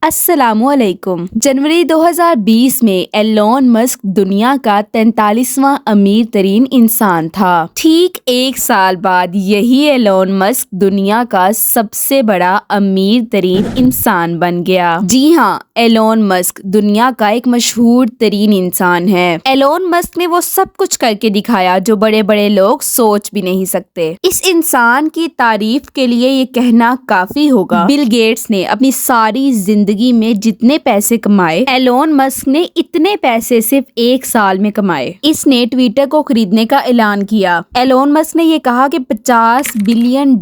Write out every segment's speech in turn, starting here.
अस्सलामुअलैकुम। जनवरी 2020 में Elon Musk दुनिया का 43वां अमीर तरीन इंसान था। ठीक एक साल बाद यही एलोन मस्क दुनिया का सबसे बड़ा अमीर तरीन इंसान बन गया। जी हाँ, एलोन मस्क दुनिया का एक मशहूर तरीन इंसान है। एलोन मस्क ने वो सब कुछ करके दिखाया जो बड़े बड़े लोग सोच भी नहीं सकते। इस इंसान की तारीफ के लिए ये कहना काफी होगा, बिल गेट्स ने अपनी सारी जिंदगी में जितने पैसे कमाए, एलोन मस्क ने इतने पैसे सिर्फ एक साल में कमाए। इसने ट्विटर को खरीदने का ऐलान किया। एलोन मस्क ने ये कहा कि $50 बिलियन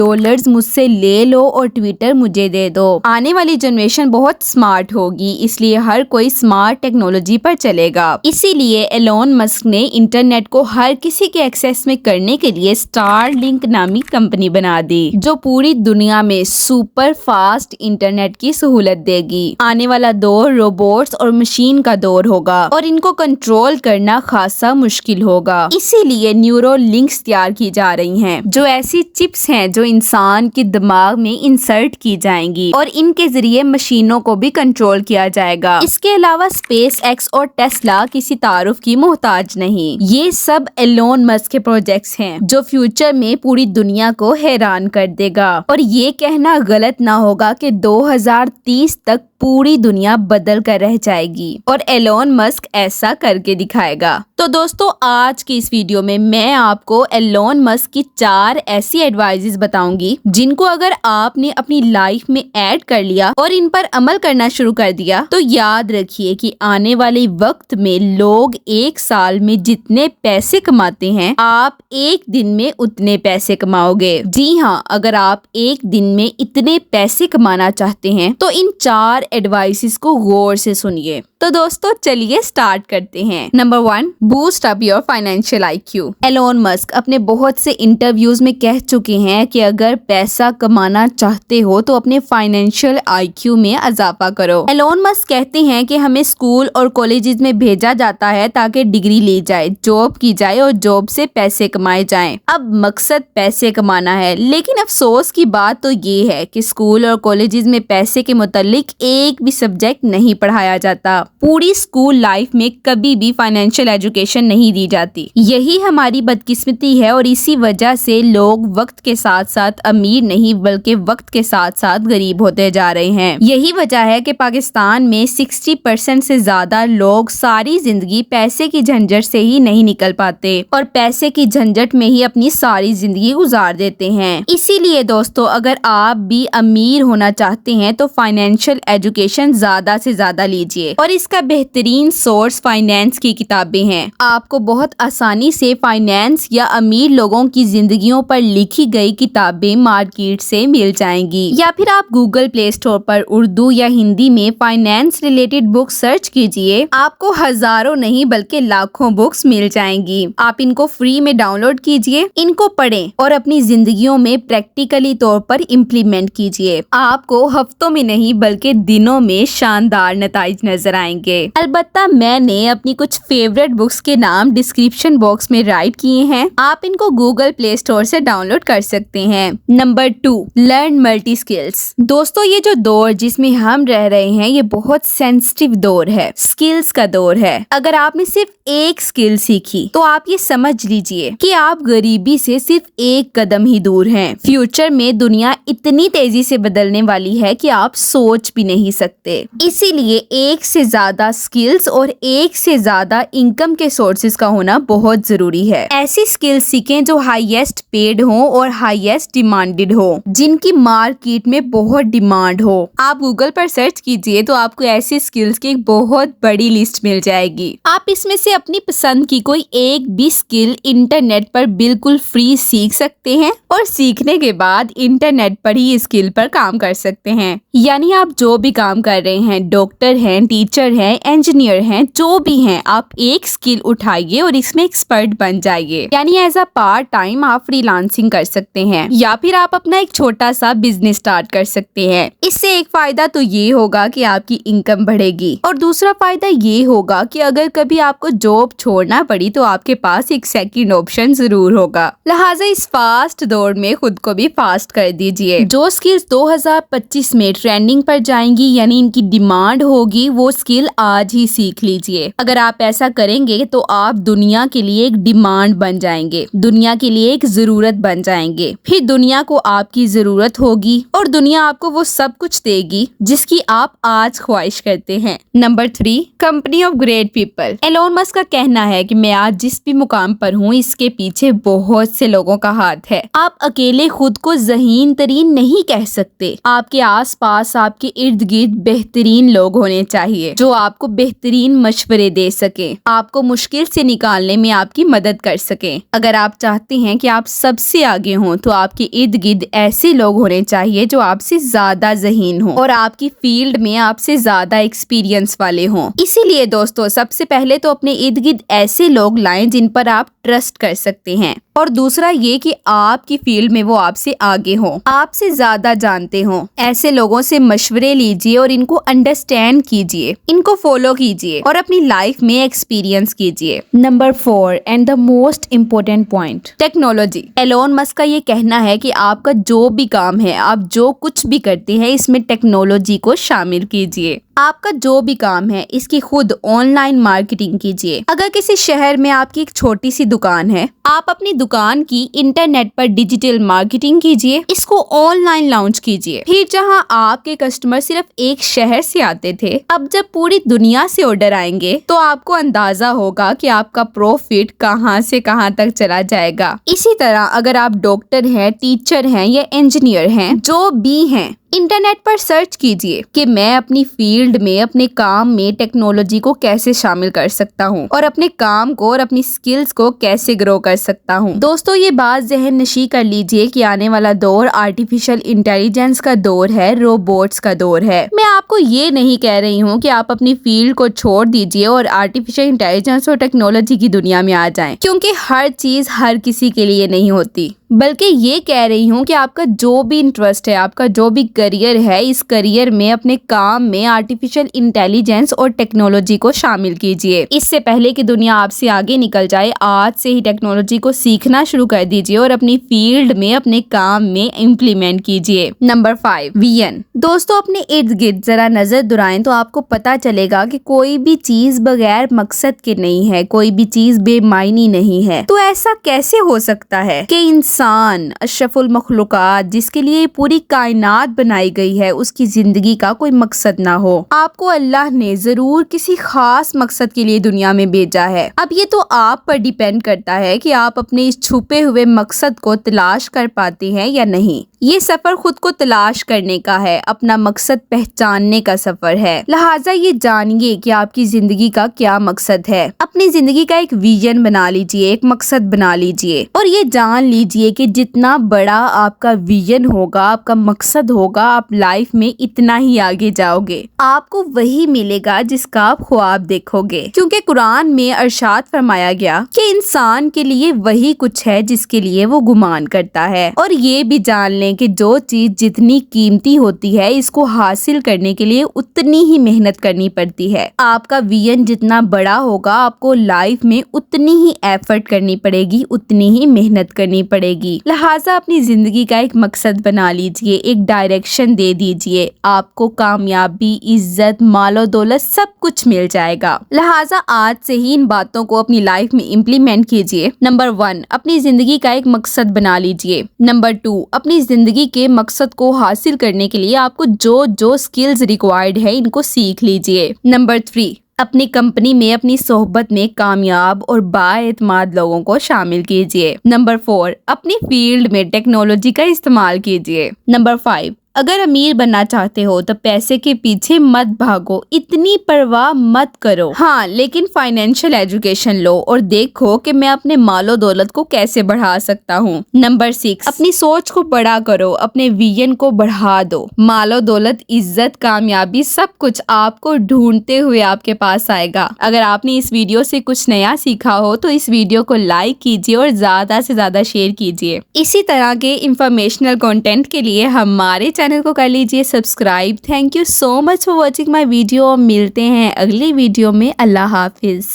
मुझसे ले लो और ट्विटर मुझे दे दो। आने वाली जनरेशन बहुत स्मार्ट होगी, इसलिए हर कोई स्मार्ट टेक्नोलॉजी पर चलेगा। इसीलिए एलोन मस्क ने इंटरनेट को हर किसी के एक्सेस में करने के लिए स्टारलिंक नामी कंपनी बना दी, जो पूरी दुनिया में सुपर फास्ट इंटरनेट की सहूलत देगी। आने वाला दौर रोबोट्स और मशीन का दौर होगा और इनको कंट्रोल करना खासा मुश्किल होगा। इसीलिए न्यूरो लिंक्स तैयार की जा रही हैं, जो ऐसी चिप्स हैं जो इंसान के दिमाग में इंसर्ट की जाएंगी और इनके जरिए मशीनों को भी कंट्रोल किया जाएगा। इसके अलावा स्पेस एक्स और टेस्ला किसी तारुफ की मोहताज नहीं। ये सब एलोन मस्क के प्रोजेक्ट्स हैं जो फ्यूचर में पूरी दुनिया को हैरान कर देगा। और ये कहना गलत ना होगा कि 2030 तक पूरी दुनिया बदल कर रह जाएगी और एलोन मस्क ऐसा करके दिखाएगा। तो दोस्तों, आज की इस वीडियो में मैं आपको एलोन मस्क की 4 ऐसी एडवाइजेस बताऊंगी जिनको अगर आपने अपनी लाइफ में ऐड कर लिया और इन पर अमल करना शुरू कर दिया तो याद रखिए कि आने वाले वक्त में लोग एक साल में जितने पैसे कमाते हैं, आप एक दिन में उतने पैसे कमाओगे। जी हाँ, अगर आप एक दिन में इतने पैसे कमाना चाहते हैं तो इन 4 एडवाइसेस को गौर से सुनिए। तो दोस्तों, चलिए स्टार्ट करते हैं। Number 1, boost up your financial IQ। Elon Musk अपने बहुत से इंटरव्यूज में कह चुके हैं कि अगर पैसा कमाना चाहते हो तो अपने फाइनेंशियल IQ में इजाफा करो। एलोन मस्क कहते हैं कि हमें स्कूल और कॉलेजेस में भेजा जाता है ताकि डिग्री ली जाए, जॉब की जाए और जॉब से पैसे कमाए जाएं। अब मकसद पैसे कमाना है, लेकिन अफसोस की बात तो ये है कि स्कूल और कॉलेजेस में पैसे के मुतालिक एक भी सब्जेक्ट नहीं पढ़ाया जाता। पूरी स्कूल लाइफ में कभी भी फाइनेंशियल एजुकेशन नहीं दी जाती। यही हमारी बदकिस्मती है और इसी वजह से लोग वक्त के साथ साथ अमीर नहीं बल्कि वक्त के साथ साथ गरीब होते जा रहे हैं। यही वजह है कि पाकिस्तान में 60% से ज्यादा लोग सारी जिंदगी पैसे की झंझट से ही नहीं निकल पाते और पैसे की झंझट में ही अपनी सारी जिंदगी गुजार देते हैं। इसीलिए दोस्तों, अगर आप भी अमीर होना चाहते हैं तो फाइनेंशियल एजुकेशन ज्यादा से ज्यादा लीजिए और इसका बेहतरीन सोर्स फाइनेंस की किताबें हैं। आपको बहुत आसानी से फाइनेंस या अमीर लोगों की जिंदगियों पर लिखी गई किताबें मार्केट से मिल जाएंगी, या फिर आप गूगल प्ले स्टोर पर उर्दू या हिंदी में फाइनेंस रिलेटेड बुक सर्च कीजिए। आपको हजारों नहीं बल्कि लाखों बुक्स मिल जाएंगी। आप इनको फ्री में डाउनलोड कीजिए, इनको पढ़ें और अपनी जिंदगियों में प्रैक्टिकली तौर पर इम्प्लीमेंट कीजिए। आपको हफ्तों में नहीं बल्कि दिनों में शानदार नताइज नजर आएंगे। अलबत्ता मैंने अपनी कुछ फेवरेट बुक्स के नाम डिस्क्रिप्शन बॉक्स में राइट किए हैं, आप इनको गूगल प्ले स्टोर से डाउनलोड कर सकते हैं। Number 2, learn multi skills. दोस्तों, ये जो दौर जिसमें हम रह रहे हैं ये बहुत सेंसिटिव दौर है, स्किल्स का दौर है। अगर आपने सिर्फ एक स्किल सीखी तो आप ये समझ लीजिए कि आप गरीबी से सिर्फ एक कदम ही दूर हैं। फ्यूचर में दुनिया इतनी तेजी से बदलने वाली है कि आप सोच भी नहीं सकते। इसीलिए एक से ज्यादा स्किल्स और एक से ज्यादा इनकम के सोर्सेज का होना बहुत जरूरी है। ऐसी स्किल्स सीखें जो हाईएस्ट पेड हो और हाईएस्ट डिमांडेड हो, जिनकी मार्केट में बहुत डिमांड हो। आप गूगल पर सर्च कीजिए तो आपको ऐसी स्किल्स की एक बहुत बड़ी लिस्ट मिल जाएगी। आप इसमें से अपनी पसंद की कोई एक भी स्किल इंटरनेट पर बिल्कुल फ्री सीख सकते हैं और सीखने के बाद इंटरनेट पर ही स्किल पर काम कर सकते हैं। यानी आप जो भी काम कर रहे हैं, डॉक्टर हैं, टीचर हैं, इंजीनियर हैं, जो भी हैं, आप एक स्किल स्किल उठाइए और इसमें एक्सपर्ट बन जाइए। यानी एज अ पार्ट टाइम आप फ्रीलांसिंग कर सकते हैं या फिर आप अपना एक छोटा सा बिजनेस स्टार्ट कर सकते हैं। इससे एक फायदा तो ये होगा कि आपकी इनकम बढ़ेगी और दूसरा फायदा ये होगा कि अगर कभी आपको जॉब छोड़ना पड़ी तो आपके पास एक सेकंड ऑप्शन जरूर होगा। लिहाजा इस फास्ट दौर में खुद को भी फास्ट कर दीजिए। जो स्किल्स 2025 में ट्रेंडिंग पर जाएंगी यानी इनकी डिमांड होगी, वो स्किल आज ही सीख लीजिए। अगर आप ऐसा करेंगे तो आप दुनिया के लिए एक डिमांड बन जाएंगे, दुनिया के लिए एक जरूरत बन जाएंगे। फिर दुनिया को आपकी जरूरत होगी और दुनिया आपको वो सब कुछ देगी जिसकी आप आज ख्वाहिश करते हैं। Number 3, company of great people. Elon Musk का कहना है कि मैं आज जिस भी मुकाम पर हूँ इसके पीछे बहुत से लोगों का हाथ है। आप अकेले खुद को ज़हीन तरीन नहीं कह सकते। आपके आसपास, आपके इर्द गिर्द बेहतरीन लोग होने चाहिए जो आपको बेहतरीन मशवरे दे सके, आपको मुश्किल से निकालने में आपकी मदद कर सके। अगर आप चाहते हैं कि आप सबसे आगे हों तो आपके इर्द गिर्द ऐसे लोग होने चाहिए जो आपसे ज्यादा ज़हीन हो और आपकी फील्ड में आपसे ज्यादा एक्सपीरियंस वाले हों। इसीलिए दोस्तों, सबसे पहले तो अपने इर्द गिर्द ऐसे लोग लाएं जिन पर आप ट्रस्ट कर सकते हैं और दूसरा ये कि आपकी फील्ड में वो आपसे आगे हो, आपसे ज्यादा जानते हो। ऐसे लोगों से मशवरे लीजिए और इनको अंडरस्टैंड कीजिए, इनको फॉलो कीजिए और अपनी लाइफ में एक्सपीरियंस कीजिए। Number 4 and the most important point, technology. Elon Musk का ये कहना है कि आपका जो भी काम है, आप जो कुछ भी करते हैं, इसमें टेक्नोलॉजी को शामिल कीजिए। आपका जो भी काम है इसकी खुद ऑनलाइन मार्केटिंग कीजिए। अगर किसी शहर में आपकी एक छोटी सी दुकान है, आप अपनी दुकान की इंटरनेट पर डिजिटल मार्केटिंग कीजिए, इसको ऑनलाइन लॉन्च कीजिए। फिर जहां आपके कस्टमर सिर्फ एक शहर से आते थे, अब जब पूरी दुनिया से ऑर्डर आएंगे तो आपको अंदाजा होगा कि आपका प्रॉफिट कहां से कहां तक चला जाएगा। इसी तरह अगर आप डॉक्टर हैं, टीचर हैं या इंजीनियर हैं, जो भी हैं, इंटरनेट पर सर्च कीजिए कि मैं अपनी फील्ड में, अपने काम में टेक्नोलॉजी को कैसे शामिल कर सकता हूँ और अपने काम को और अपनी स्किल्स को कैसे ग्रो कर सकता हूँ। दोस्तों, ये बात ज़हन नशी कर लीजिए कि आने वाला दौर आर्टिफिशियल इंटेलिजेंस का दौर है, रोबोट्स का दौर है। मैं आपको ये नहीं कह रही हूँ कि आप अपनी फील्ड को छोड़ दीजिए और आर्टिफिशियल इंटेलिजेंस और टेक्नोलॉजी की दुनिया में आ जाएं, क्योंकि हर चीज हर किसी के लिए नहीं होती। बल्कि ये कह रही हूँ कि आपका जो भी इंटरेस्ट है, आपका जो भी करियर है, इस करियर में, अपने काम में आर्टिफिशियल इंटेलिजेंस और टेक्नोलॉजी को शामिल कीजिए। इससे पहले कि दुनिया आपसे आगे निकल जाए, आज से ही टेक्नोलॉजी को सीखना शुरू कर दीजिए और अपनी फील्ड में, अपने काम में इम्प्लीमेंट कीजिए। Number 5, vision. दोस्तों, अपने इर्द गिर्द जरा नजर दुराएं तो आपको पता चलेगा कि कोई भी चीज बगैर मकसद के नहीं है, कोई भी चीज बेमायनी नहीं है। तो ऐसा कैसे हो सकता है कि इंसान अशरफुल मखलूकात, जिसके लिए पूरी कायनात बनाई गई है, उसकी जिंदगी का कोई मकसद ना हो? आपको अल्लाह ने जरूर किसी खास मकसद के लिए दुनिया में भेजा है। अब ये तो आप पर डिपेंड करता है कि आप अपने इस छुपे हुए मकसद को तलाश कर पाते हैं या नहीं। ये सफर खुद को तलाश करने का है, अपना मकसद पहचानने का सफर है। लिहाजा ये जानिए कि आपकी जिंदगी का क्या मकसद है। अपनी जिंदगी का एक विजन बना लीजिए, एक मकसद बना लीजिए और ये जान लीजिए कि जितना बड़ा आपका विजन होगा, आपका मकसद होगा, आप लाइफ में इतना ही आगे जाओगे। आपको वही मिलेगा जिसका आप ख्वाब देखोगे, क्योंकि कुरान में इरशाद फरमाया गया कि इंसान के लिए वही कुछ है जिसके लिए वो गुमान करता है। और ये भी जान लें कि जो चीज जितनी कीमती होती है, इसको हासिल करने के लिए उतनी ही मेहनत करनी पड़ती है। आपका विजन जितना बड़ा होगा, आपको लाइफ में उतनी ही एफर्ट करनी पड़ेगी, उतनी ही मेहनत करनी पड़ेगी। लिहाजा अपनी जिंदगी का एक मकसद बना लीजिए, एक डायरेक्शन दे दीजिए, आपको कामयाबी, इज्जत, मालो दौलत सब कुछ मिल जाएगा। लिहाजा आज से ही इन बातों को अपनी लाइफ में इम्प्लीमेंट कीजिए। नंबर 1, अपनी जिंदगी का एक मकसद बना लीजिए। नंबर 2, अपनी जिंदगी के मकसद को हासिल करने के लिए आपको जो जो स्किल्स रिक्वायर्ड है, इनको सीख लीजिए। नंबर 3, अपनी कंपनी में, अपनी सोहबत में कामयाब और बाएतमाद लोगों को शामिल कीजिए। नंबर 4, अपनी फील्ड में टेक्नोलॉजी का इस्तेमाल कीजिए। नंबर 5, अगर अमीर बनना चाहते हो तो पैसे के पीछे मत भागो, इतनी परवाह मत करो। हाँ, लेकिन फाइनेंशियल एजुकेशन लो और देखो कि मैं अपने मालो दौलत को कैसे बढ़ा सकता हूँ। नंबर 6, अपनी सोच को बड़ा करो, अपने विजन को बढ़ा दो। मालो दौलत, इज्जत, कामयाबी सब कुछ आपको ढूंढते हुए आपके पास आएगा। अगर आपने इस वीडियो से कुछ नया सीखा हो तो इस वीडियो को लाइक कीजिए और ज्यादा से ज्यादा शेयर कीजिए। इसी तरह के इंफॉर्मेशनल कंटेंट के लिए हमारे चैनल को कर लीजिए subscribe. Thank you so much for watching my video. मिलते हैं अगली वीडियो में। अल्लाह हाफिज।